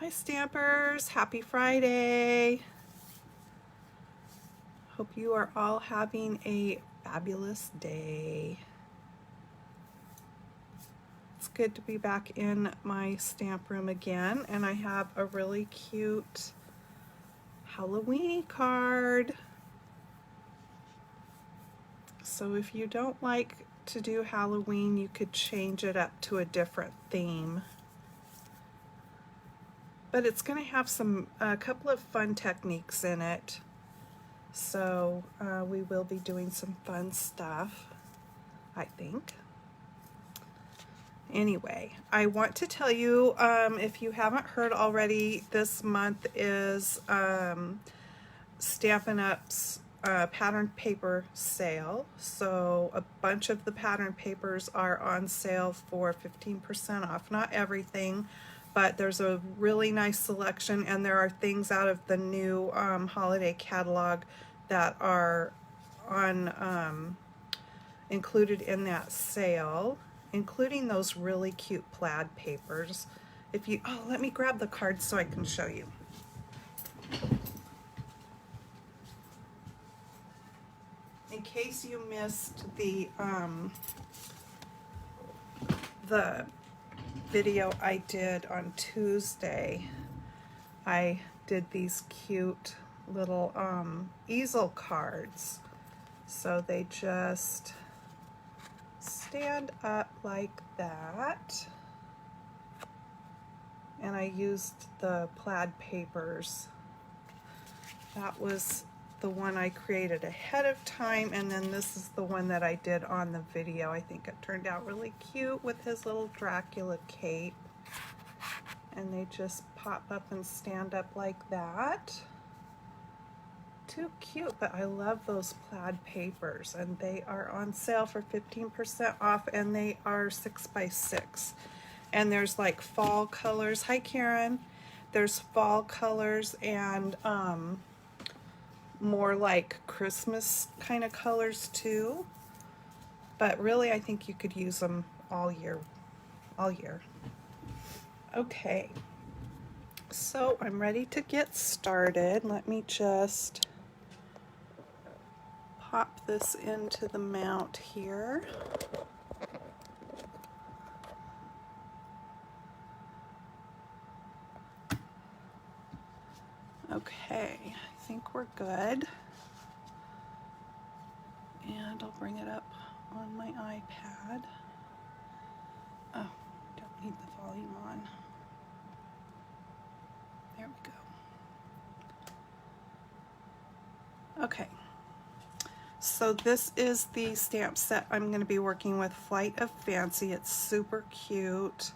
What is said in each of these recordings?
Hi Stampers, happy Friday. Hope you are all having a fabulous day. It's good to be back in my stamp room again, and I have a really cute Halloween card. So if you don't like to do Halloween, you could change it up to a different theme. But it's going to have a couple of fun techniques in it. So we will be doing some fun stuff, I think. Anyway, I want to tell you, if you haven't heard already, this month is Stampin' Up's pattern paper sale. So a bunch of the pattern papers are on sale for 15% off. Not everything, but there's a really nice selection, and there are things out of the new holiday catalog that are on included in that sale, including those really cute plaid papers. If you, oh, let me grab the card so I can show you. In case you missed the video I did on Tuesday, I did these cute little easel cards. So they just stand up like that, and I used the plaid papers. That was the one I created ahead of time, and then this is the one that I did on the video. I think it turned out really cute with his little Dracula cape, and they just pop up and stand up like that. Too cute, but I love those plaid papers, and they are on sale for 15% off, and they are 6x6. And there's like fall colors. Hi Karen. There's fall colors and more like Christmas kind of colors too. But really, I think you could use them all year. Okay. So I'm ready to get started. Let me just pop this into the mount here. Okay, I think we're good. And I'll bring it up on my iPad. Oh, don't need the volume on. There we go. Okay. So this is the stamp set I'm going to be working with, Flight of Fancy. It's super cute.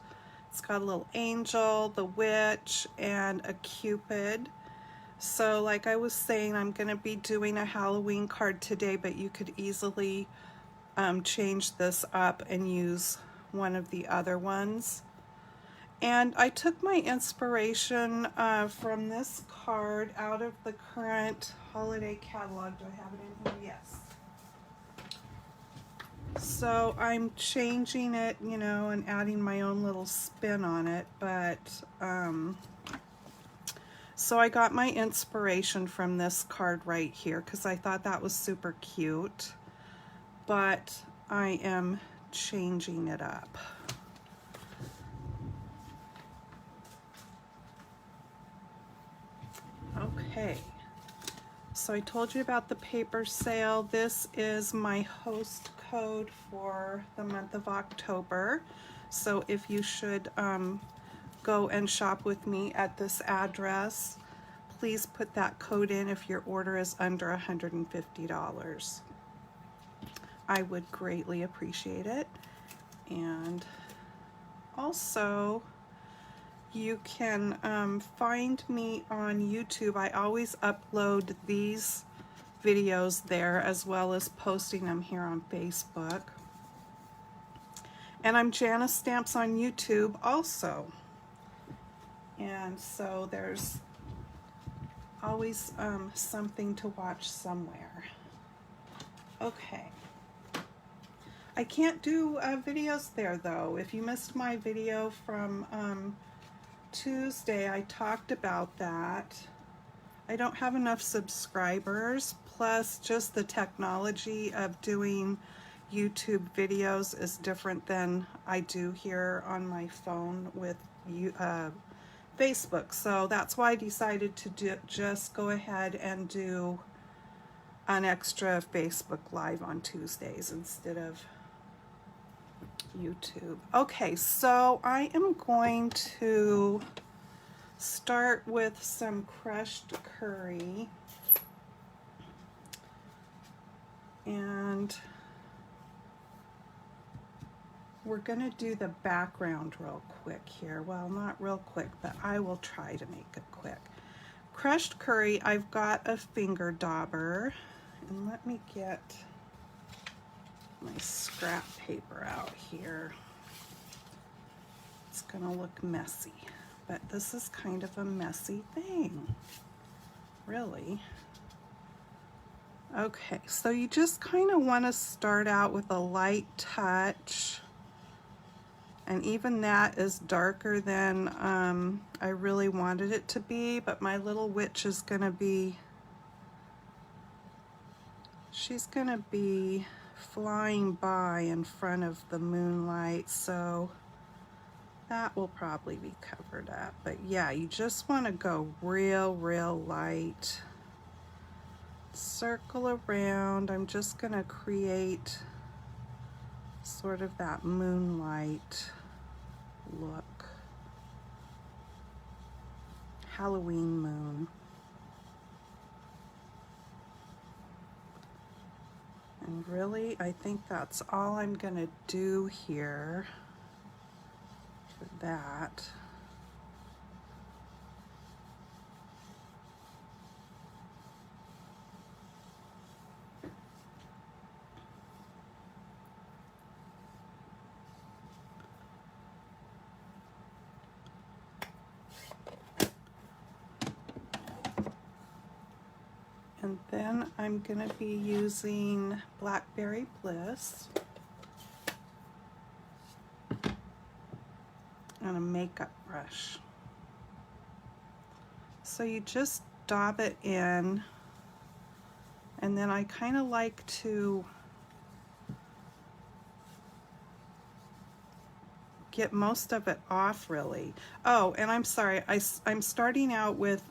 It's got a little angel, the witch, and a cupid. So like I was saying, I'm going to be doing a Halloween card today, but you could easily change this up and use one of the other ones. And I took my inspiration from this card out of the current holiday catalog. Do I have it in here? Yes. So I'm changing it, you know, and adding my own little spin on it, but so I got my inspiration from this card right here because I thought that was super cute, but I am changing it up. Okay, so I told you about the paper sale. This is my host code for the month of October. So if you should go and shop with me at this address, please put that code in if your order is under $150. I would greatly appreciate it. And also, you can find me on YouTube. I always upload these videos there, as well as posting them here on Facebook. And I'm JannaStamps on YouTube also. And so there's always something to watch somewhere. Okay. I can't do videos there though. If you missed my video from Tuesday I talked about that. I don't have enough subscribers, plus just the technology of doing YouTube videos is different than I do here on my phone with Facebook. So that's why I decided to just go ahead and do an extra Facebook Live on Tuesdays instead of YouTube. Okay, so I am going to start with some crushed curry, and we're gonna do the background real quick here. Well, not real quick, but I will try to make it quick. Crushed curry, I've got a finger dauber, and let me get my scrap paper out here. It's gonna look messy, but this is kind of a messy thing, really. Okay, so you just kind of want to start out with a light touch, and even that is darker than I really wanted it to be, but my little witch is gonna be, she's gonna be flying by in front of the moonlight, so that will probably be covered up. But yeah, you just want to go real light. Circle around. I'm just going to create sort of that moonlight look. Halloween moon. And really, I think that's all I'm going to do here for that. And then I'm going to be using Blackberry Bliss and a makeup brush. So you just dab it in, and then I kind of like to get most of it off, really. Oh, and I'm sorry, I'm starting out with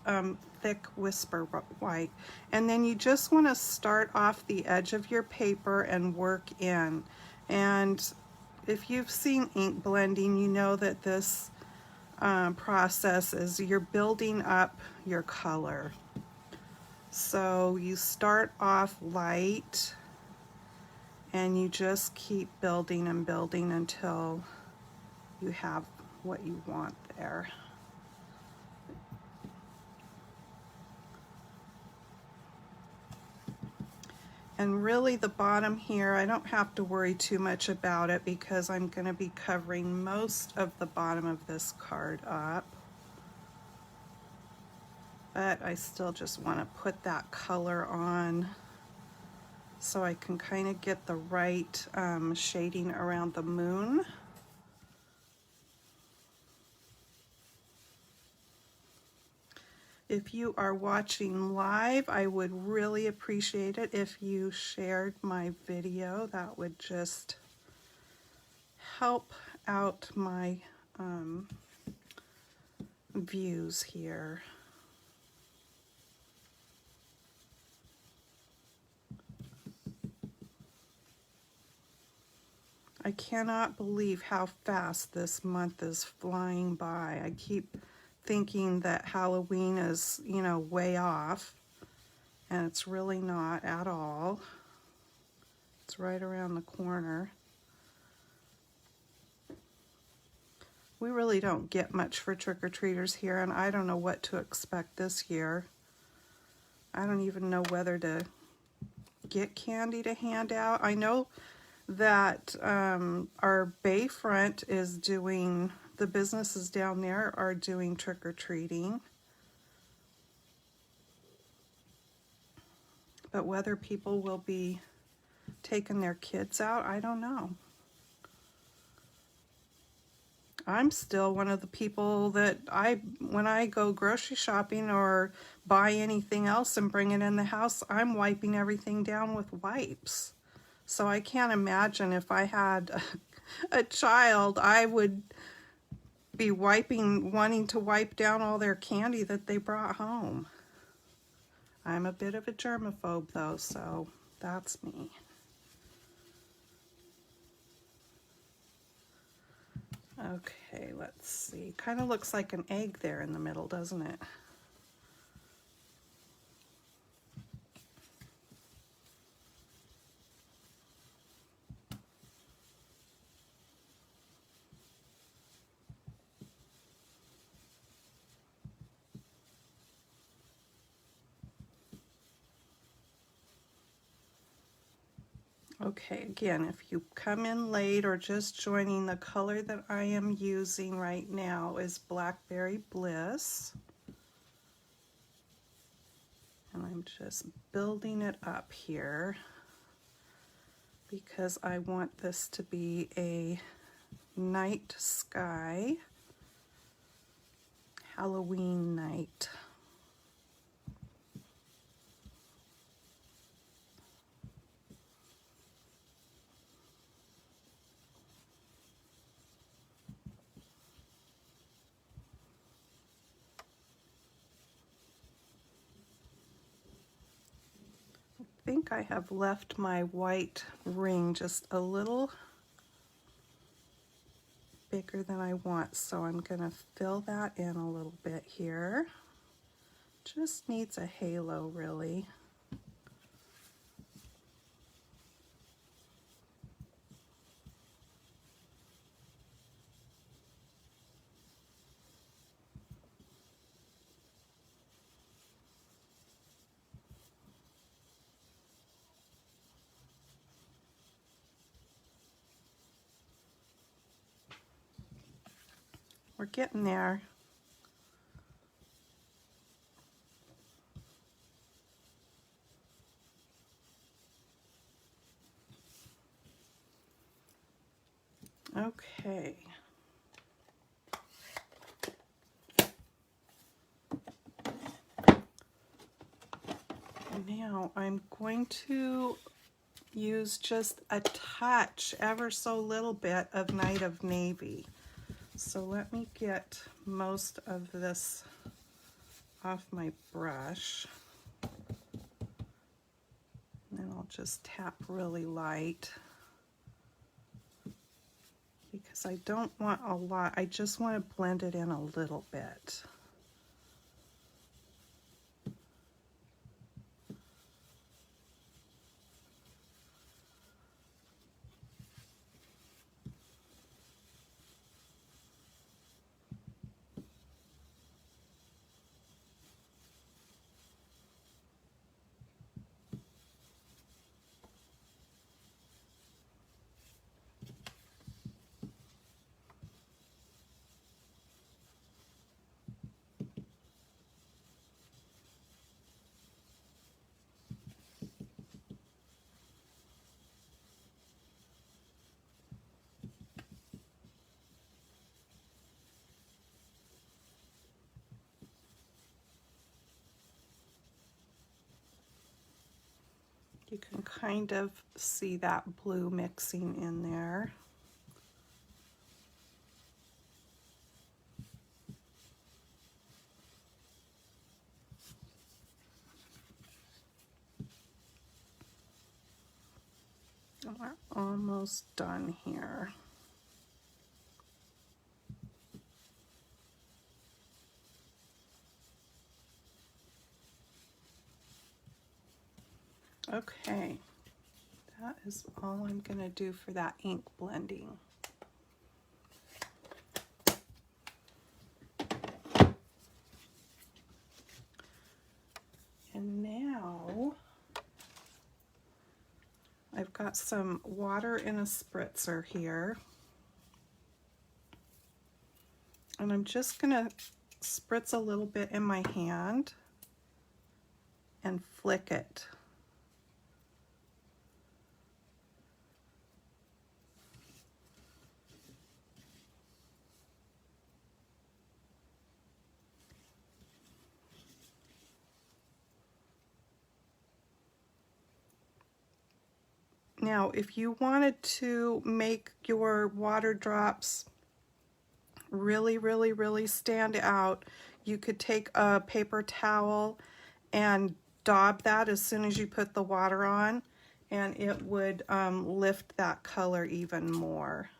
thick Whisper White, and then you just want to start off the edge of your paper and work in. And if you've seen ink blending, you know that this process is you're building up your color. So you start off light, and you just keep building and building until you have what you want there. And really the bottom here, I don't have to worry too much about it because I'm going to be covering most of the bottom of this card up. But I still just want to put that color on so I can kind of get the right shading around the moon. If you are watching live, I would really appreciate it if you shared my video. That would just help out my views here. I cannot believe how fast this month is flying by. I keep thinking that Halloween is, you know, way off, and it's really not at all. It's right around the corner. We really don't get much for trick-or-treaters here, and I don't know what to expect this year. I don't even know whether to get candy to hand out. I know that our Bayfront is doing, the businesses down there are doing trick-or-treating. But whether people will be taking their kids out, I don't know. I'm still one of the people that when I go grocery shopping or buy anything else and bring it in the house, I'm wiping everything down with wipes. So I can't imagine if I had a child, I would be wanting to wipe down all their candy that they brought home. I'm a bit of a germaphobe though, so that's me. Okay, let's see. Kind of looks like an egg there in the middle, doesn't it? Okay, again, if you come in late or just joining, the color that I am using right now is Blackberry Bliss. And I'm just building it up here because I want this to be a night sky, Halloween night. I think I have left my white ring just a little bigger than I want, so I'm going to fill that in a little bit here. Just needs a halo, really. We're getting there. Okay. Now I'm going to use just a touch, ever so little bit of Night of Navy. So let me get most of this off my brush. And then I'll just tap really light because I don't want a lot. I just want to blend it in a little bit. You can kind of see that blue mixing in there. We're almost done here. Okay, that is all I'm going to do for that ink blending. And now I've got some water in a spritzer here. And I'm just going to spritz a little bit in my hand and flick it. Now, if you wanted to make your water drops really, really, really stand out, you could take a paper towel and daub that as soon as you put the water on, and it would lift that color even more.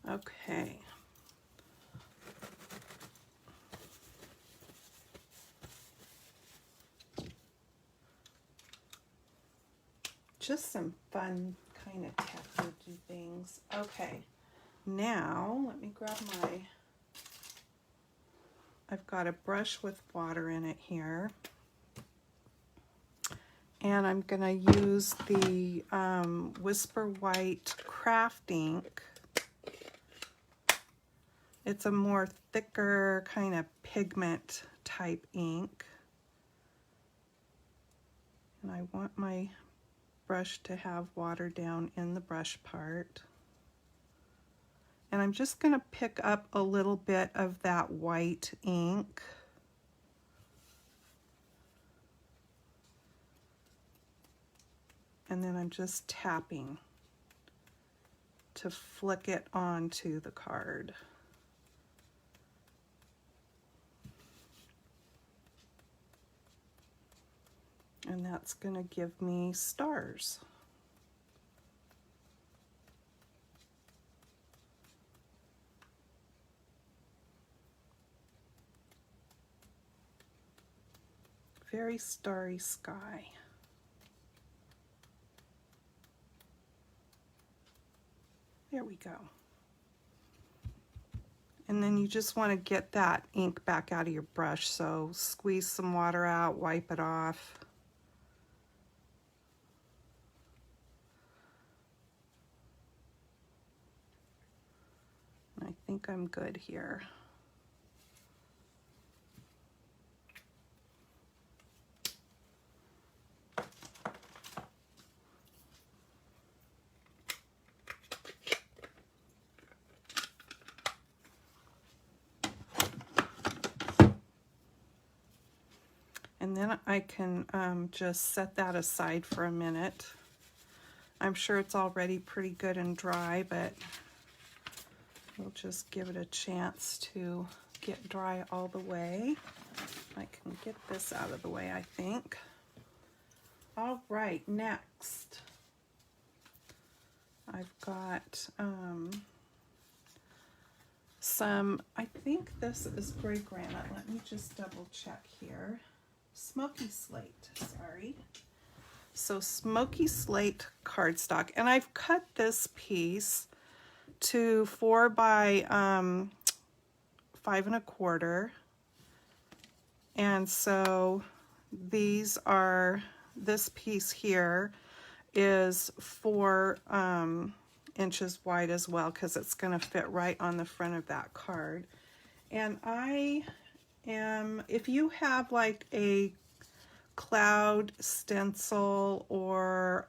Okay. Just some fun kind of technique things. Okay, now let me grab I've got a brush with water in it here. And I'm gonna use the Whisper White Craft ink. It's a more thicker kind of pigment type ink. And I want my brush to have water down in the brush part. And I'm just going to pick up a little bit of that white ink. And then I'm just tapping to flick it onto the card. And that's going to give me stars. Very starry sky. There we go. And then you just want to get that ink back out of your brush, so squeeze some water out, wipe it off. I think I'm good here. And then I can just set that aside for a minute. I'm sure it's already pretty good and dry, but we'll just give it a chance to get dry all the way. I can get this out of the way, I think. All right, next I've got some, I think this is gray granite. Let me just double check here. Smoky slate, sorry. So smoky slate cardstock, and I've cut this piece to 4 by 5 1/4, and so these are, this piece here is 4 inches wide as well, because it's going to fit right on the front of that card. And I am, if you have like a cloud stencil or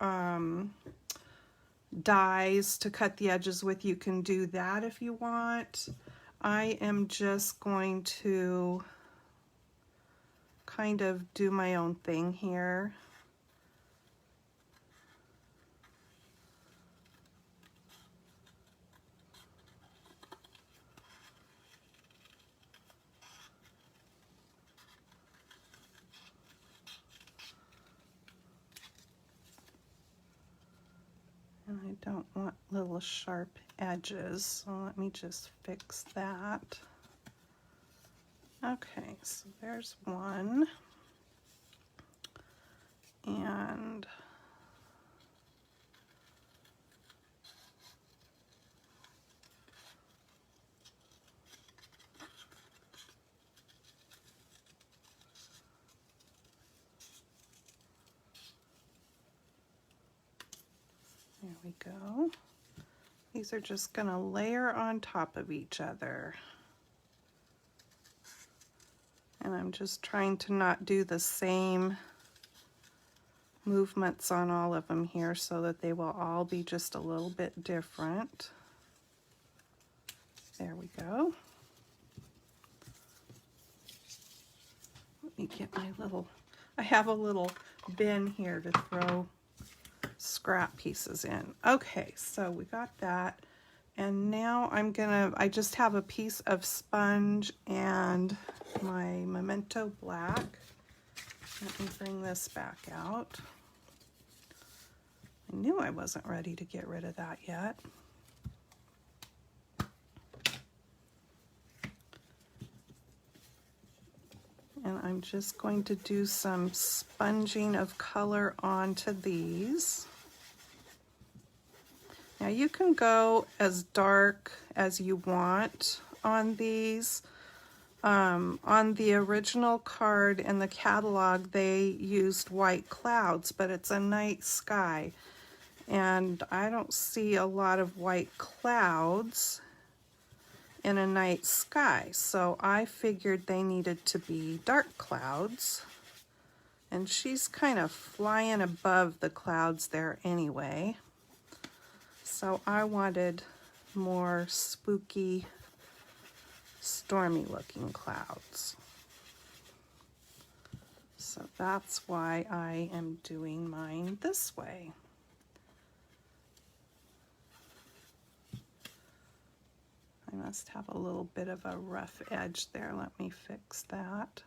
dies to cut the edges with, you can do that if you want. I am just going to kind of do my own thing here. And I don't want little sharp edges, so let me just fix that. Okay, so there's one. And there we go. These are just going to layer on top of each other. And I'm just trying to not do the same movements on all of them here so that they will all be just a little bit different. There we go. Let me get my little, I have a little bin here to throw scrap pieces in. Okay, so we got that. And now I just have a piece of sponge and my Memento Black. Let me bring this back out. I knew I wasn't ready to get rid of that yet. And I'm just going to do some sponging of color onto these. Now you can go as dark as you want on these. On the original card in the catalog, they used white clouds, but it's a night sky. And I don't see a lot of white clouds in a night sky, so I figured they needed to be dark clouds. And she's kind of flying above the clouds there anyway. So I wanted more spooky, stormy looking clouds. So that's why I am doing mine this way. I must have a little bit of a rough edge there. Let me fix that.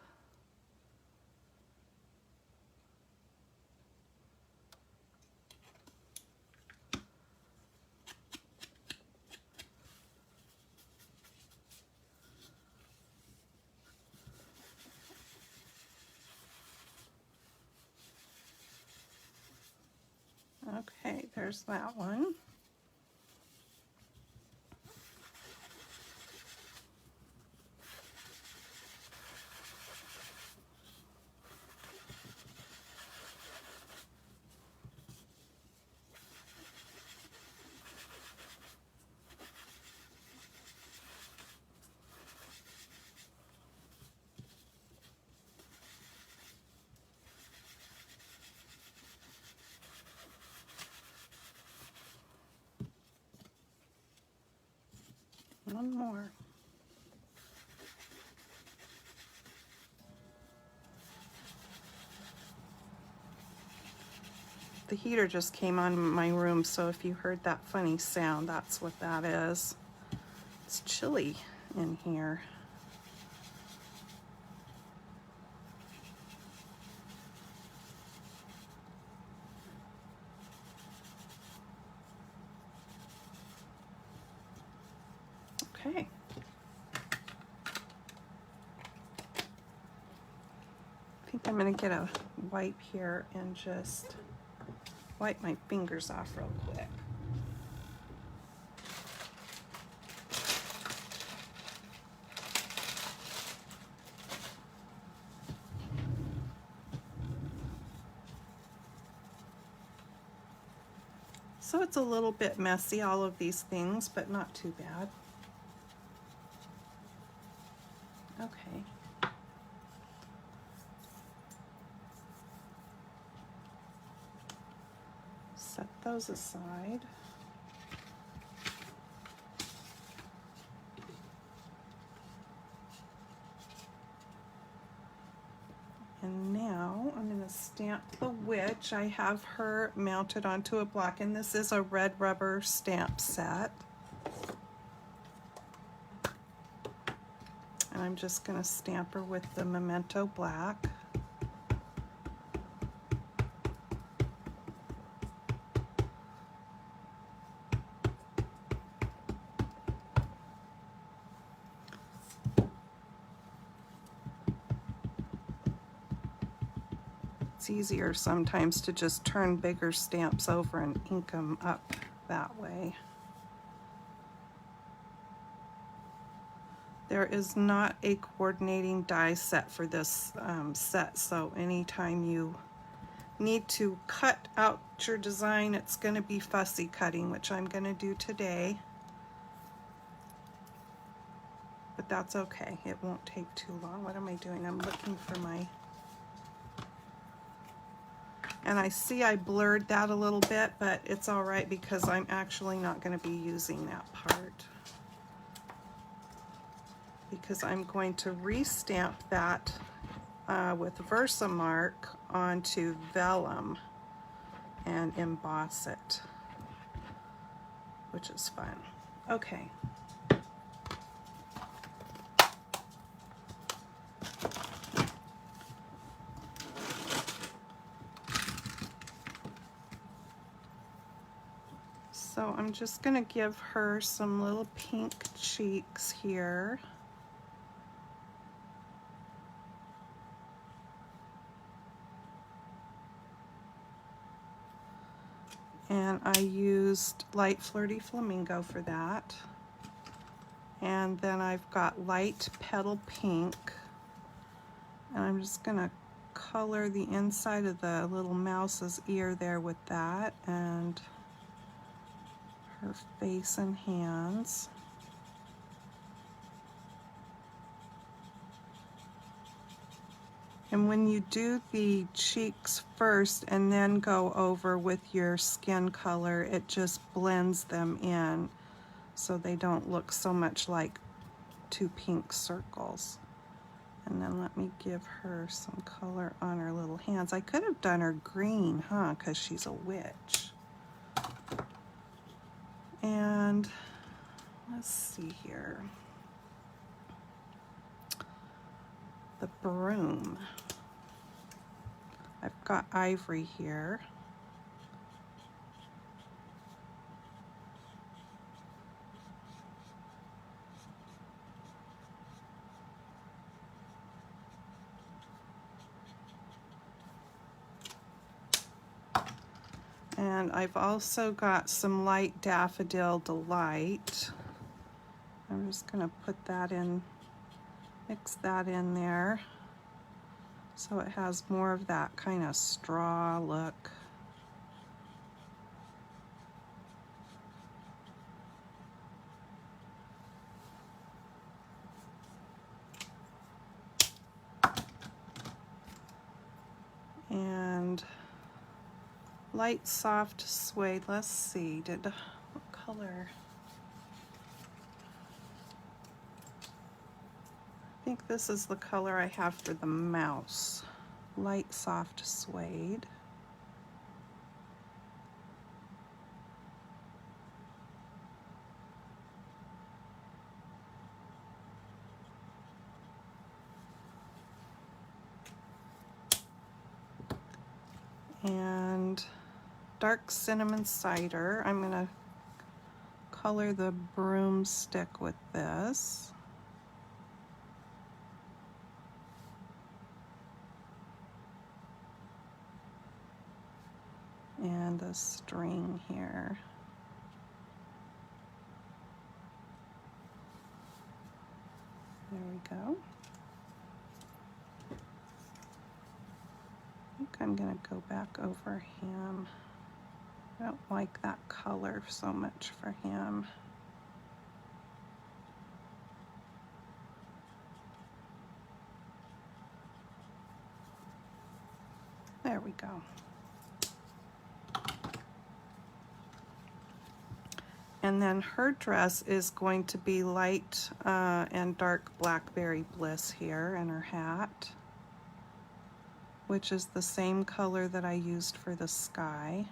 Okay, there's that one. One more. The heater just came on in my room, so if you heard that funny sound, that's what that is. It's chilly in here. Okay. I think I'm going to get a wipe here and just wipe my fingers off real quick. So it's a little bit messy, all of these things, but not too bad. Okay. Set those aside. And now I'm going to stamp the witch. I have her mounted onto a block, and this is a red rubber stamp set. And I'm just going to stamp her with the Memento Black. It's easier sometimes to just turn bigger stamps over and ink them up that way. There is not a coordinating die set for this set, so anytime you need to cut out your design, it's going to be fussy cutting, which I'm going to do today. But that's okay, it won't take too long. What am I doing? I'm looking for my And I see I blurred that a little bit, but it's all right because I'm actually not going to be using that part, because I'm going to restamp that with Versamark onto vellum and emboss it, which is fun. Okay. So I'm just going to give her some little pink cheeks here. And I used Light Flirty Flamingo for that. And then I've got light petal pink. And I'm just going to color the inside of the little mouse's ear there with that, and her face and hands. And when you do the cheeks first and then go over with your skin color, it just blends them in so they don't look so much like two pink circles. And then let me give her some color on her little hands. I could have done her green, huh, because she's a witch. And let's see here. The broom. I've got ivory here. And I've also got some light Daffodil Delight. I'm just going to put that in, mix that in there so it has more of that kind of straw look. And light soft suede. Let's see, what color? I think this is the color I have for the mouse. Light soft suede. And dark cinnamon cider. I'm going to color the broomstick with this. And the string here. There we go. I think I'm going to go back over him. I don't like that color so much for him. There we go. And then her dress is going to be light and dark blackberry bliss here, and her hat, which is the same color that I used for the sky.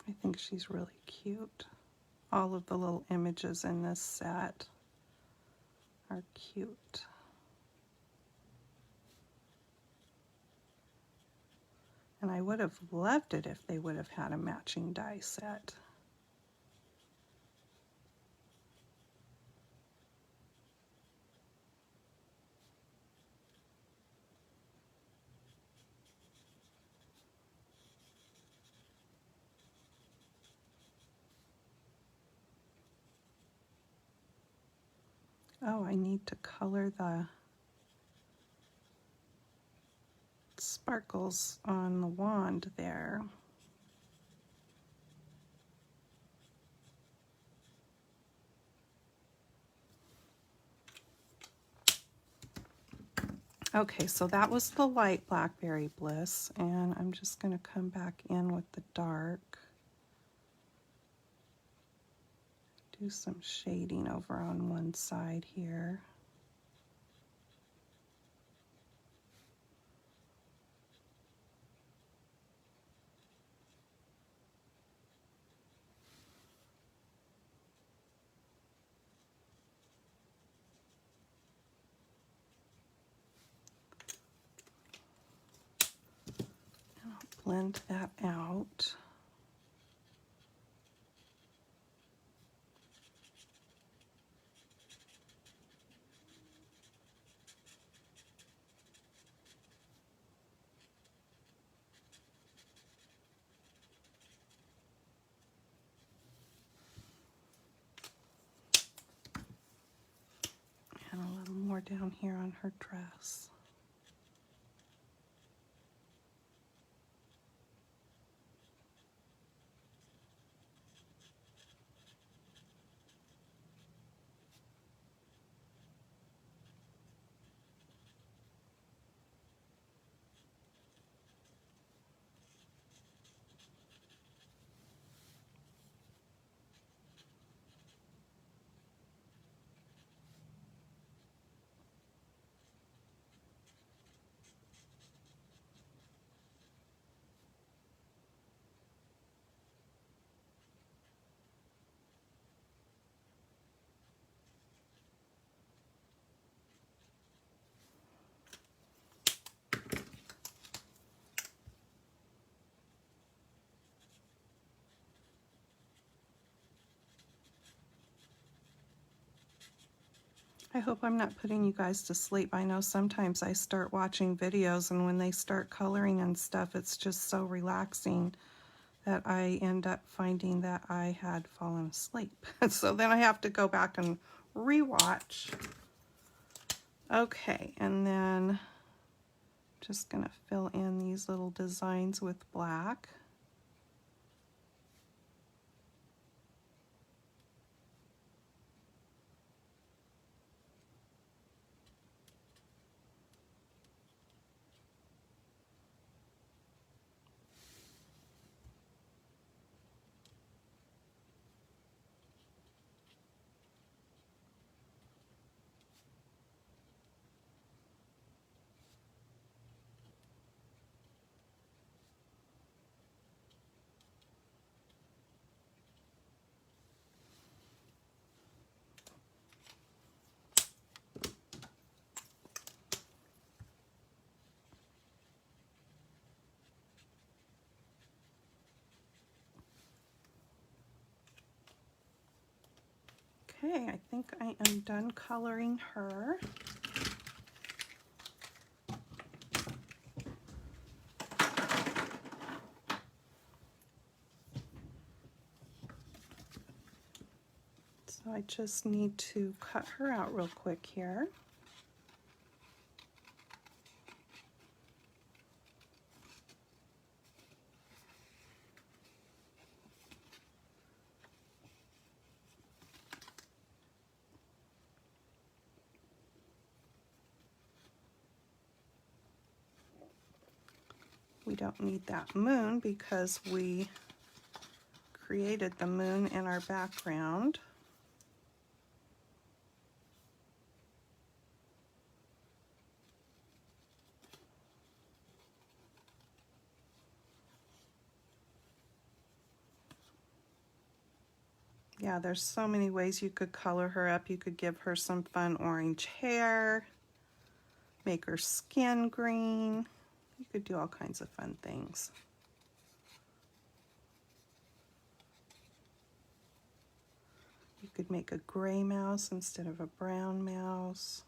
I think she's really cute. All of the little images in this set are cute. And I would have loved it if they would have had a matching die set. Oh, I need to color the sparkles on the wand there. Okay, so that was the light Blackberry Bliss, and I'm just going to come back in with the dark. Do some shading over on one side here. And I'll blend that out. And a little more down here on her dress. I hope I'm not putting you guys to sleep. I know sometimes I start watching videos and when they start coloring and stuff, it's just so relaxing that I end up finding that I had fallen asleep. So then I have to go back and rewatch. Okay, and then just gonna fill in these little designs with black. Okay, I think I am done coloring her. So I just need to cut her out real quick here. We don't need that moon because we created the moon in our background. Yeah, there's so many ways you could color her up. You could give her some fun orange hair, make her skin green. You could do all kinds of fun things. You could make a gray mouse instead of a brown mouse.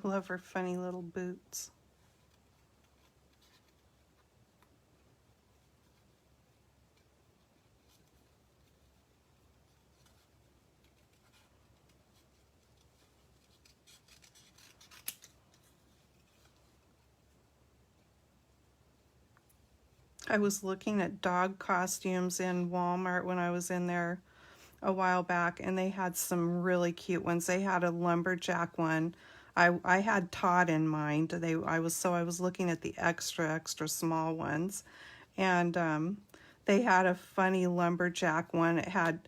love her funny little boots. I was looking at dog costumes in Walmart when I was in there a while back, and they had some really cute ones. They had a lumberjack one. I had Todd in mind. I was looking at the extra small ones, and they had a funny lumberjack one. It had,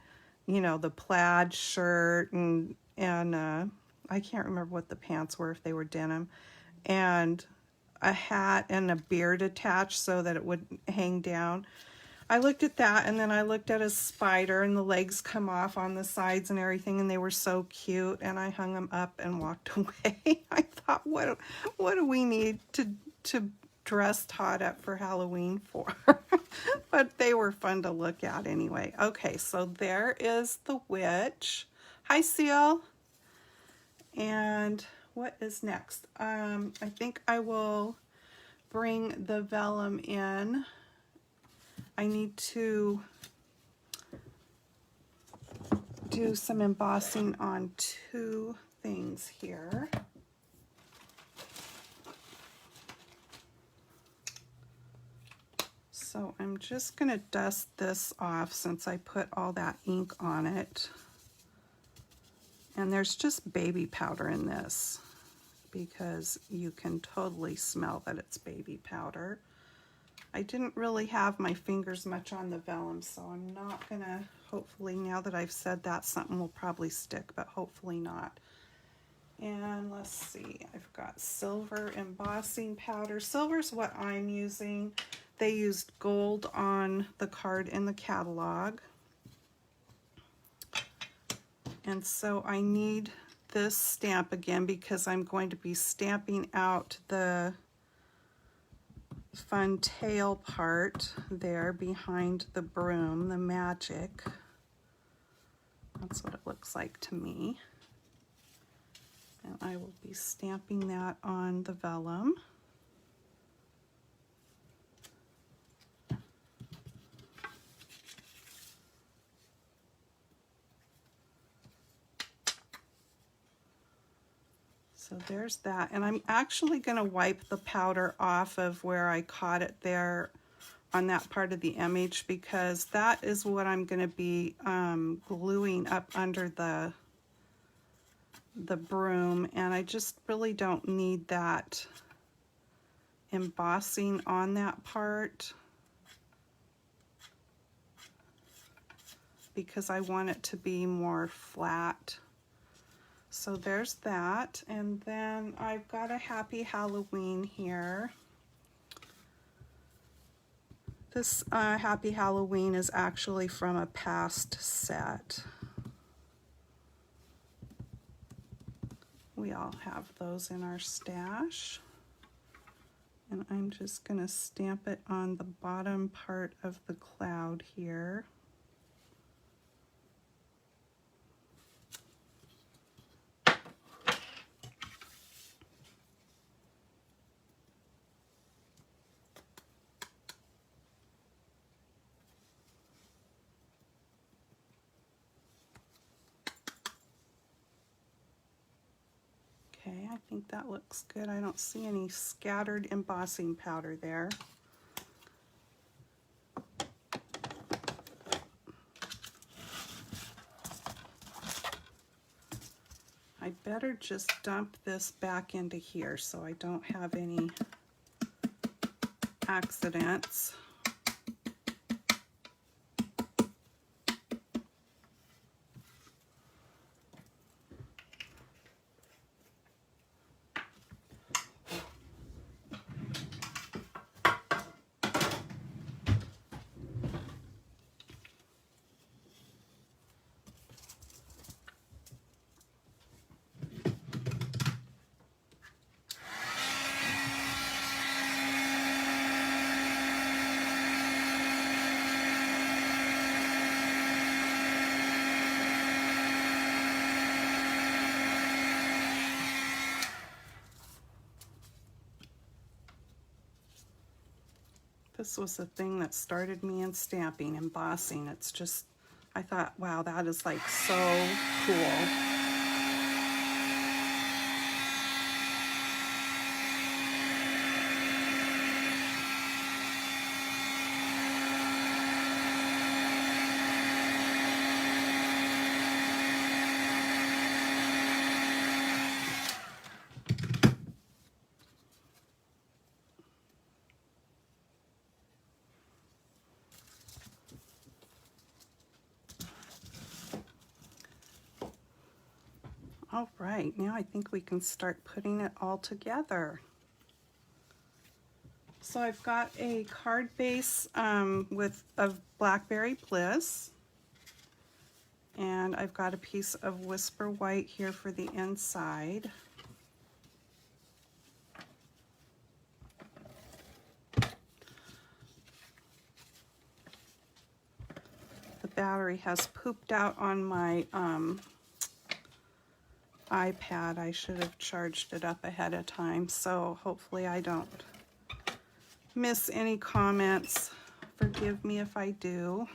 you know, the plaid shirt and I can't remember what the pants were, if they were denim, and a hat and a beard attached so that it would hang down. I looked at that, and then I looked at a spider, and the legs come off on the sides and everything, and they were so cute, and I hung them up and walked away. I thought, what do we need to dress Todd up for Halloween for? But they were fun to look at anyway. Okay, so there is the witch. Hi, Seal. And what is next? I think I will bring the vellum in. I need to do some embossing on two things here. So I'm just going to dust this off since I put all that ink on it. And there's just baby powder in this because you can totally smell that it's baby powder. I didn't really have my fingers much on the vellum, so I'm not gonna, hopefully now that I've said that, something will probably stick, but hopefully not. And let's see, I've got silver embossing powder. Silver's what I'm using. They used gold on the card in the catalog. And so I need this stamp again because I'm going to be stamping out the fun tail part there behind the broom, the magic. That's what it looks like to me. And I will be stamping that on the vellum. So there's that, and I'm actually going to wipe the powder off of where I caught it there on that part of the image, because that is what I'm going to be gluing up under the broom, and I just really don't need that embossing on that part because I want it to be more flat. So there's that, and then I've got a Happy Halloween here. This Happy Halloween is actually from a past set. We all have those in our stash. And I'm just going to stamp it on the bottom part of the cloud here. Okay, I think that looks good. I don't see any scattered embossing powder there. I better just dump this back into here so I don't have any accidents. This was the thing that started me in stamping, embossing. It's just, I thought, wow, that is like so cool. All right, now I think we can start putting it all together. So I've got a card base of Blackberry Bliss, and I've got a piece of Whisper White here for the inside. The battery has pooped out on my iPad. I should have charged it up ahead of time, so hopefully I don't miss any comments. Forgive me if I do.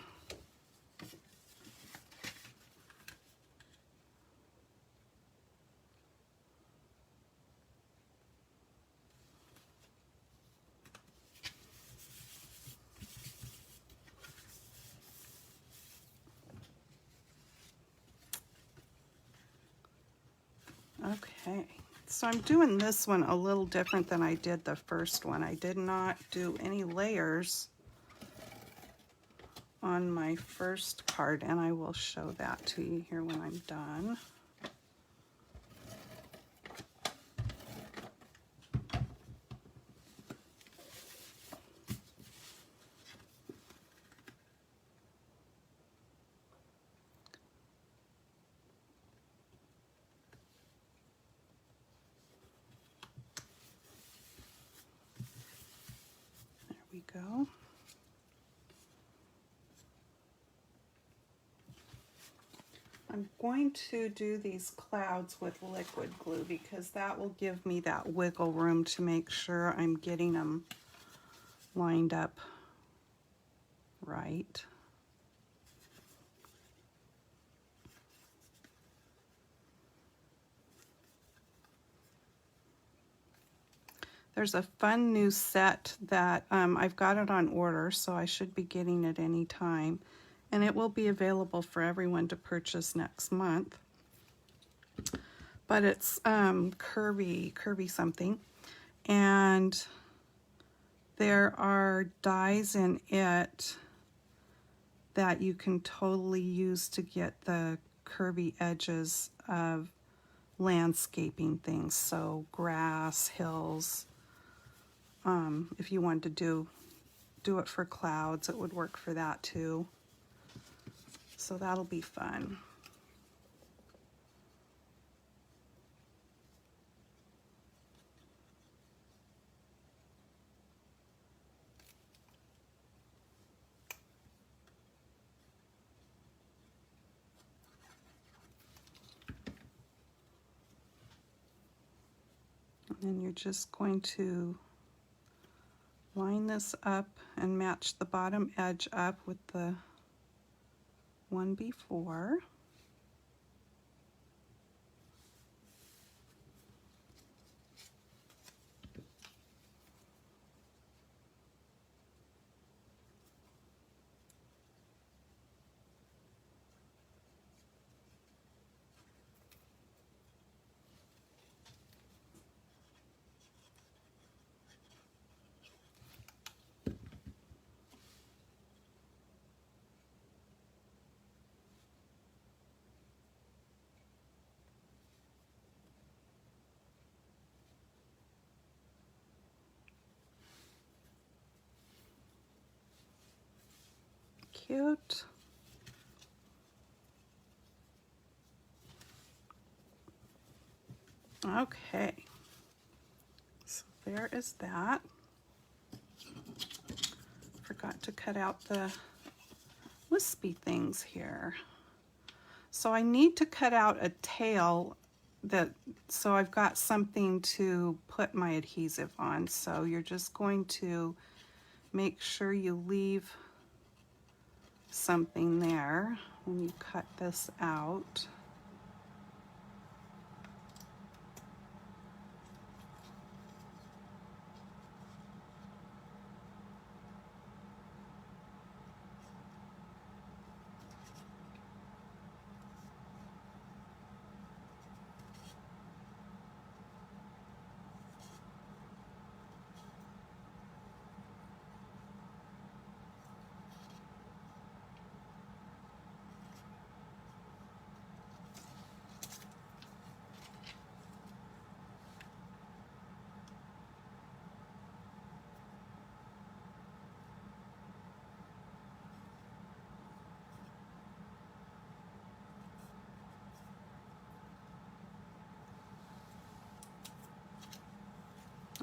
Okay, so I'm doing this one a little different than I did the first one. I did not do any layers on my first card, and I will show that to you here when I'm done. There we go. I'm going to do these clouds with liquid glue because that will give me that wiggle room to make sure I'm getting them lined up right. There's a fun new set that I've got it on order, so I should be getting it any time. And it will be available for everyone to purchase next month. But it's curvy something. And there are dies in it that you can totally use to get the curvy edges of landscaping things. So grass, hills. If you wanted to do it for clouds, it would work for that too. So that'll be fun. And then you're just going to line this up and match the bottom edge up with the one before. Cute. Okay, so there is that. Forgot to cut out the wispy things here. So I need to cut out a tail so I've got something to put my adhesive on. So you're just going to make sure you leave something there when you cut this out.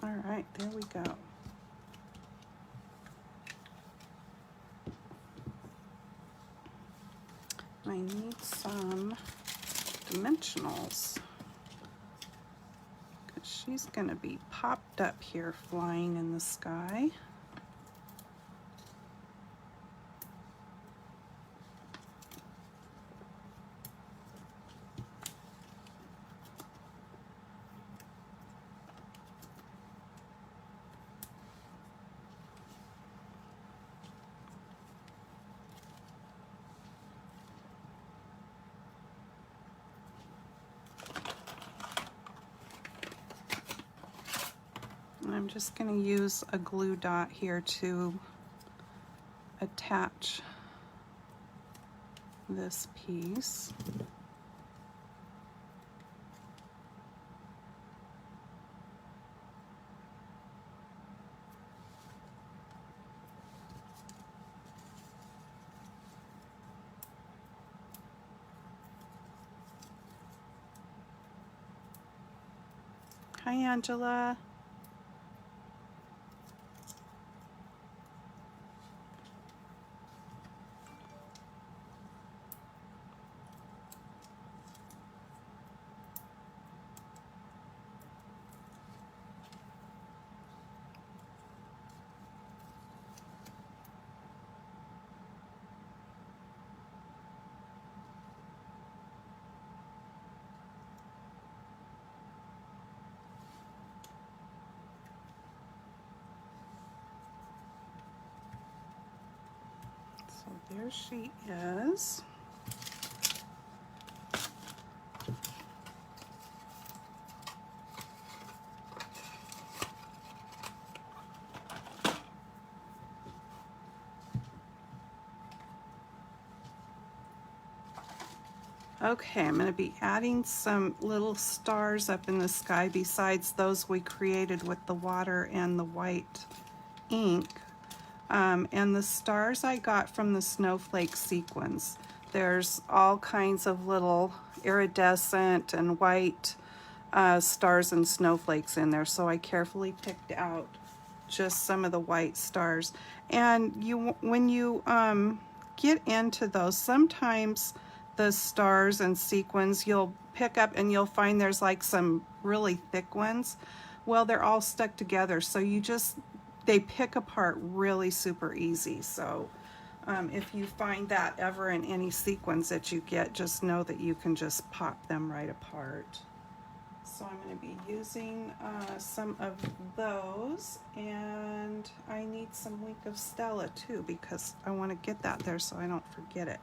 All right, there we go. I need some dimensionals because she's going to be popped up here flying in the sky. I'm just going to use a glue dot here to attach this piece. Hi, Angela. So there she is. Okay, I'm going to be adding some little stars up in the sky besides those we created with the water and the white ink. And the stars I got from the snowflake sequins. There's all kinds of little iridescent and white stars and snowflakes in there, so I carefully picked out just some of the white stars. And when you get into those, sometimes the stars and sequins you'll pick up and you'll find there's like some really thick ones. Well, they're all stuck together, so they pick apart really super easy. So if you find that ever in any sequins that you get, just know that you can just pop them right apart. So I'm going to be using some of those, and I need some Wink of Stella too because I want to get that there so I don't forget it.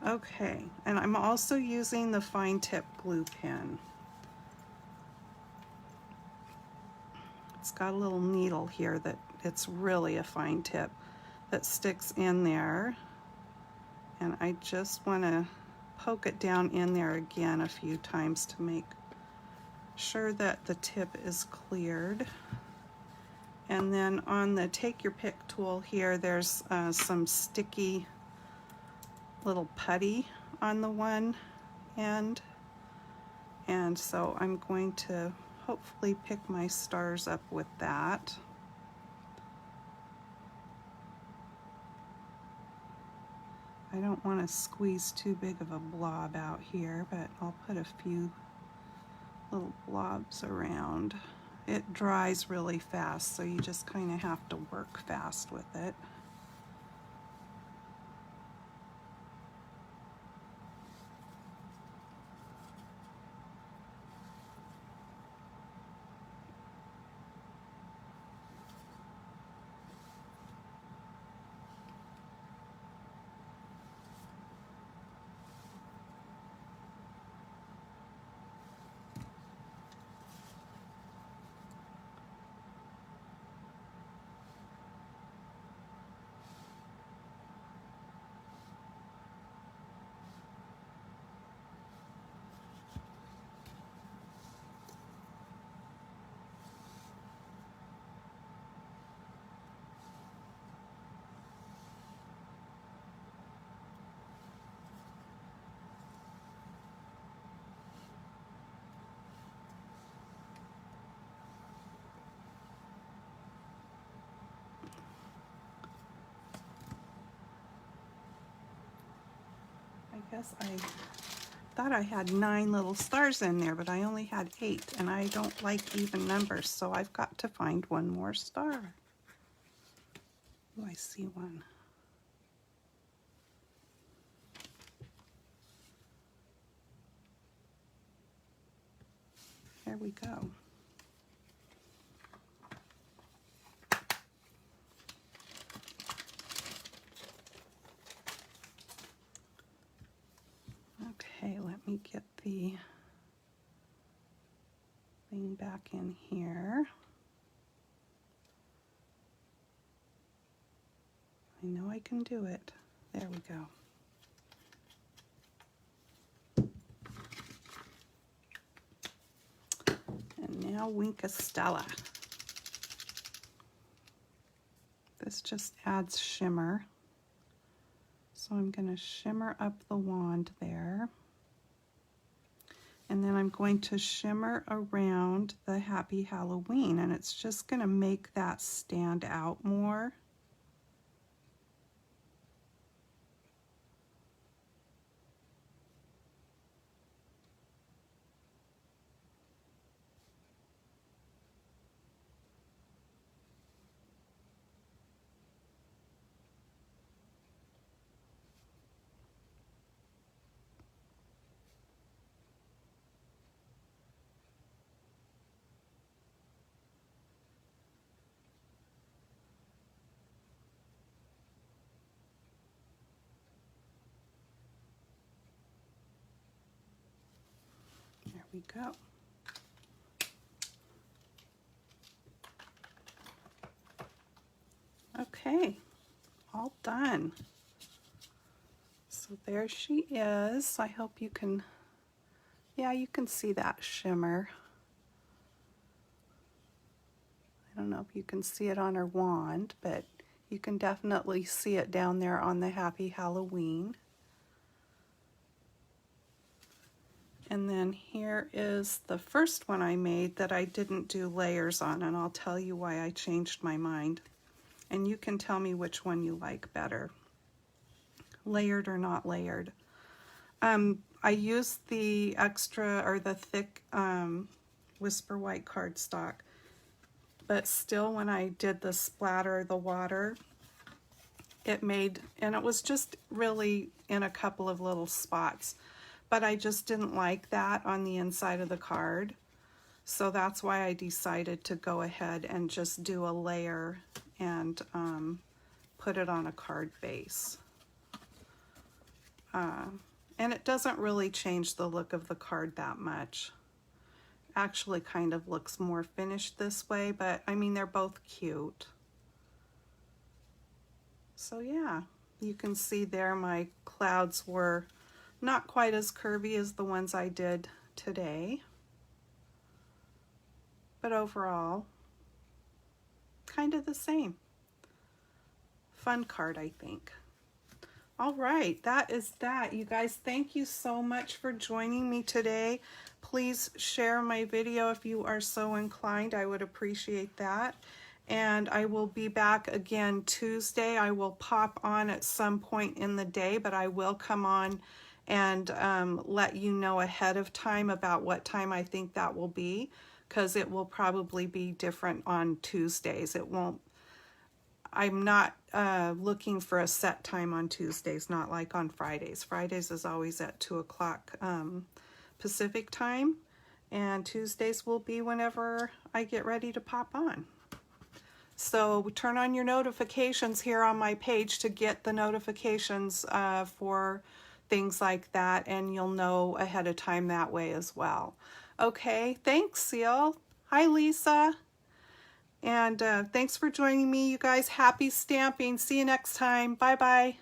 Okay, and I'm also using the fine tip glue pen. It's got a little needle here that it's really a fine tip that sticks in there, and I just want to poke it down in there again a few times to make sure that the tip is cleared. And then on the take your pick tool here, there's some sticky little putty on the one end, and so I'm going to hopefully pick my stars up with that. I don't want to squeeze too big of a blob out here, but I'll put a few little blobs around It dries really fast, so you just kind of have to work fast with it. I guess I thought I had 9 little stars in there, but I only had 8, and I don't like even numbers, so I've got to find one more star. Oh, I see one. There we go. Okay, let me get the thing back in here. I know I can do it. There we go. And now Winkastella. This just adds shimmer. So I'm going to shimmer up the wand there. And then I'm going to shimmer around the Happy Halloween, and it's just going to make that stand out more. There we go. Okay, all done. So there she is. I hope you can, yeah, you can see that shimmer. I don't know if you can see it on her wand, but you can definitely see it down there on the Happy Halloween. And then here is the first one I made that I didn't do layers on, and I'll tell you why I changed my mind. And you can tell me which one you like better, layered or not layered. I used the extra or the thick Whisper White cardstock, but still when I did the splatter, the water, it made, and it was just really in a couple of little spots, but I just didn't like that on the inside of the card. So that's why I decided to go ahead and just do a layer and put it on a card base. And it doesn't really change the look of the card that much. Actually kind of looks more finished this way, but I mean, they're both cute. So yeah, you can see there my clouds were not quite as curvy as the ones I did today, but overall kind of the same. Fun card, I think. All right, that is that. You guys, thank you so much for joining me today. Please share my video if you are so inclined. I would appreciate that. And I will be back again Tuesday. I will pop on at some point in the day, but I will come on and let you know ahead of time about what time I think that will be, because it will probably be different on Tuesdays. It won't, I'm not looking for a set time on Tuesdays, not like on Fridays. Fridays is always at 2 o'clock Pacific time, and Tuesdays will be whenever I get ready to pop on. So turn on your notifications here on my page to get the notifications for things like that, and you'll know ahead of time that way as well. Okay, thanks, Seal. Hi, Lisa. And thanks for joining me, you guys. Happy stamping. See you next time. Bye-bye.